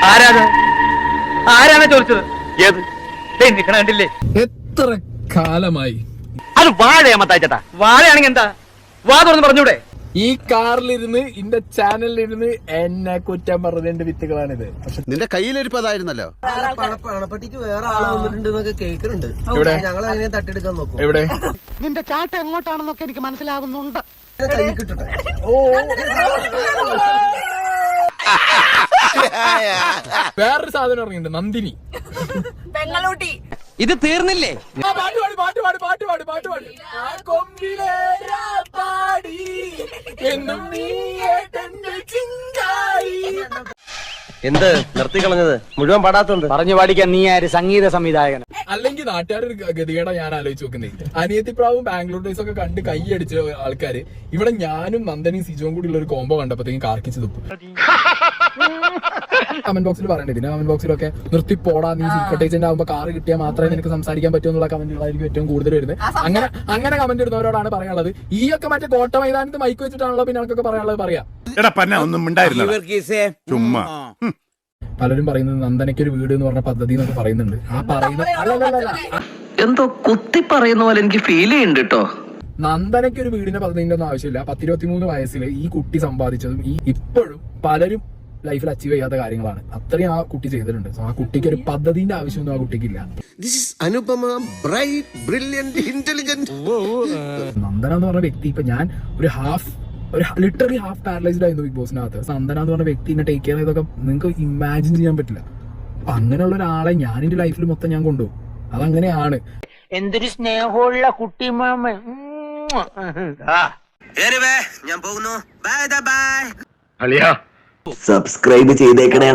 ആരാണ് ചോദിച്ചത്? ഏത് നിക്കണ കണ്ടില്ലേ? എത്ര കാലമായി അത് വാഴയാമത്താച്ചേട്ടാ. വാഴയാണെങ്കിൽ എന്താ? വാ തുറന്ന് പറഞ്ഞൂടെ? ഈ കാറിലിരുന്ന് എന്റെ ചാനലിലിരുന്ന് എന്നെ കുറ്റം പറഞ്ഞതിന്റെ വിത്തുകളാണിത്. നിന്റെ കയ്യിലിരിപ്പതായിരുന്നല്ലോ. പണപ്പെട്ടിക്ക് വേറെ ആള് വന്നിട്ടുണ്ടെന്നൊക്കെ കേൾക്കുന്നുണ്ട്. ഞങ്ങൾ അതിനെ തട്ടിയെടുക്കാൻ നോക്കും. എവിടെ നിന്റെ ചാട്ട എങ്ങോട്ടാണെന്നൊക്കെ എനിക്ക് മനസ്സിലാകുന്നുണ്ട്. കൈ കിട്ടട്ടെ. വേറൊരു സാധനം ഇറങ്ങിണ്ട്, നന്ദിനി. പെങ്ങളൂട്ടി. ഇത് തീർന്നില്ലേ? എന്ത് നിർത്തി കളഞ്ഞത്? മുഴുവൻ പാടാത്തോണ്ട് പറഞ്ഞു പാടിക്കാൻ നീ ആര്? സംഗീത സംവിധായകൻ. അല്ലെങ്കിൽ നാട്ടുകാരൊരു ഗതികേടാ ഞാൻ ആലോചിച്ച് നോക്കുന്നത്. അനിയത്തിപ്രാവും ബാംഗ്ലൂർ ഡേയ്സ് ഒക്കെ കണ്ട് കൈയടിച്ച ആൾക്കാര് ഇവിടെ ഞാനും നന്ദനും സിജോയും കൂടി ഉള്ള ഒരു കോംബോ കണ്ടപ്പോഴത്തേക്കും കാർക്കിച്ച് തുപ്പും. കമന്റ് ബോക്സിൽ പറയണ്ടേ? ഇതിന്റെ കമന്റ് ബോക്സിലൊക്കെ നിർത്തി പോടാ, നീ സീക്രട്ട് ഏജന്റ് ആകുമ്പോ കാർ കിട്ടിയാൽ മാത്രമേ നിനക്ക് സംസാരിക്കാൻ പറ്റൂ എന്നുള്ള കമന്റുകളായിരിക്കും ഏറ്റവും കൂടുതൽ വരുന്നത്. അങ്ങനെ കമന്റ് ഇടുന്നവരോടാണ് പറയാനുള്ളത്. ഈ ഒക്കെ മറ്റേ കോട്ട മൈതാനത്ത് മൈക്ക് വെച്ചിട്ടാണല്ലോ പിന്നെ ആൾക്കൊക്കെ പറയാനുള്ളത് പറയാം. പലരും പറയുന്നത് നന്ദനയ്ക്കൊരു വീട് എന്ന് പറഞ്ഞ പദ്ധതി എന്നൊക്കെ പറയുന്നുണ്ട്. ആ പറയുന്ന എന്തോ കുത്തി പറയുന്ന പോലെ എനിക്ക് ഫീൽ ചെയ്യുന്നുണ്ട് കേട്ടോ. നന്ദനയ്ക്ക് ഒരു വീടിന്റെ പദ്ധതിന്റെ ഒന്നും ആവശ്യമില്ല. 10-23 വയസ്സിൽ ഈ കുട്ടി സമ്പാദിച്ചതും ഈ ഇപ്പോഴും പലരും ലൈഫിൽ അച്ചീവ് ചെയ്യാത്ത കാര്യങ്ങളാണ്. അത്രയും ആ കുട്ടി ചെയ്തിട്ടുണ്ട്. സോ ആ കുട്ടിക്ക് ഒരു പദ്ധതിന്റെ ആവശ്യമൊന്നും ആ കുട്ടിക്കില്ല. നന്ദന എന്ന് പറഞ്ഞ വ്യക്തി ഇപ്പൊ ഞാൻ ഒരു ലിറ്ററലി ഹാഫ് പാരലൈസ്ഡ് ആയിരുന്നു ബിഗ് ബോസിനകത്ത്. നന്ദന എന്ന് പറഞ്ഞ വ്യക്തിനെ ടേക്ക് കെയർ ചെയ്തൊക്കെ നിങ്ങൾക്ക് ഇമാജിൻ ചെയ്യാൻ പറ്റില്ല. അപ്പൊ അങ്ങനെയുള്ള ഒരാളെ ഞാൻ എന്റെ ലൈഫിൽ മൊത്തം ഞാൻ കൊണ്ടുപോകും. അതങ്ങനെയാണ്. എന്തൊരു സ്നേഹമുള്ള കുട്ടിമാമ. ഞാൻ പോകുന്നു. Bye bye. സബ്സ്ക്രൈബ് ചെയ്തേക്കണേ.